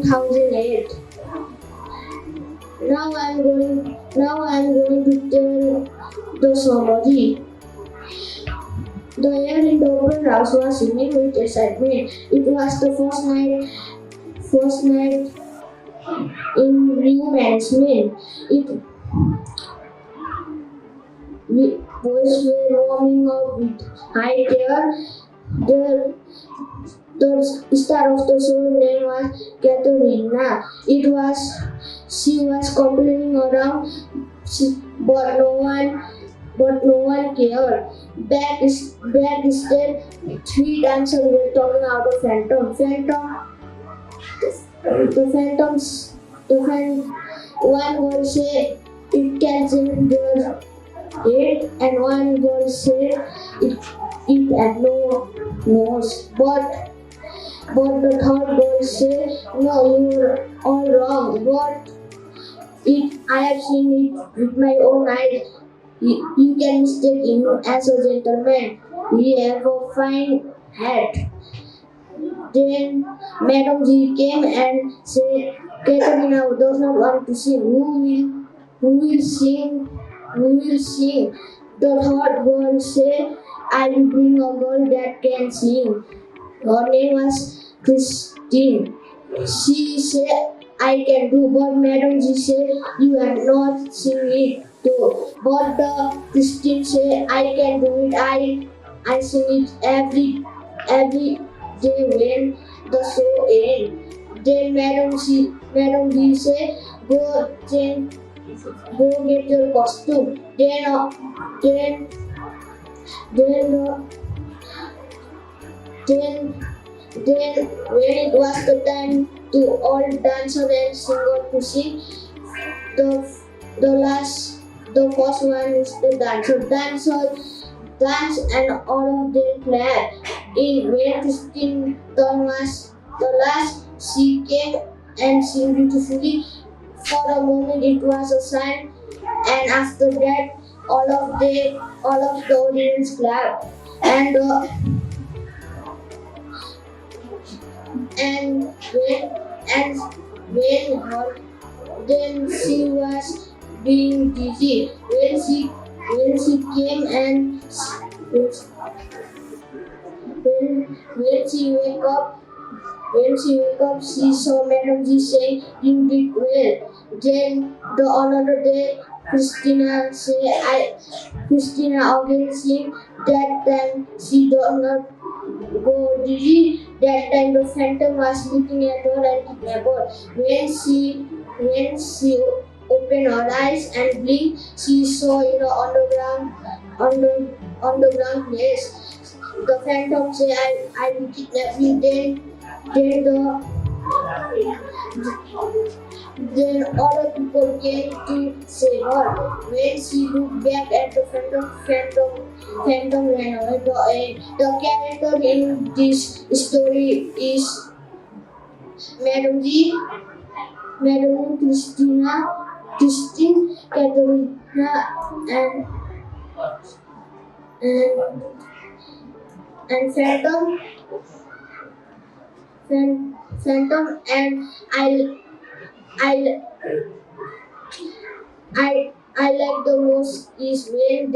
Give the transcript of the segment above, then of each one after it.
2008. Now I'm going to tell the summary. The air in the opera house was swimming with excitement. It was the first night in new management. Boys were warming up with high air. The star of the show name was Katerina. She was complaining around, but no one cared. Backstage, three dancers were talking out of the phantoms. One girl said it can change their head, and one girl said it had no nose. But the third girl said, no, you're all wrong. I have seen it with my own eyes. You can mistake him as a gentleman. He have a fine hat. Then Madam G came and said, Katerina does not want to sing. Who will sing? Who will sing? The third girl said, I will bring a girl that can sing. Her name was Christine. She said, I can do, but Madam G said, you have not seen it too. But the Christine said, I can do it. I sing it every day when the show ends. Then Madam G said, go get your costume. Then when it was the time to all dancer and singer to sing, the first one is the dancer. Dancers dance and all of them clap. When Christine turn was the last, she came and sang beautifully. For a moment it was a sign, and after that all of the audience clapped. And when her, then she was being dizzy. When she came and when she wake up, she saw Madam G saying, "You did well." Then the another day, Christina again said that time she does not go dizzy. That time the phantom was looking at her and kidnapped her. When she opened her eyes and blinked, she saw in the underground place. The phantom said, I will kidnap you. Then other people came to save her. When she looked back at the phantom ran away. The character in this story is Madam G, Christine, Katerina, and Phantom, and I I like the most is when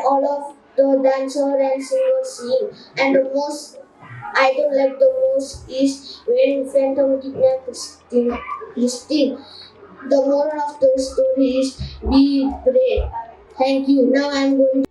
all of the dancer and singers sing, and the most I don't like the most is when Phantom kidnaps Christine. The moral of the story is be brave. Thank you. Now I'm going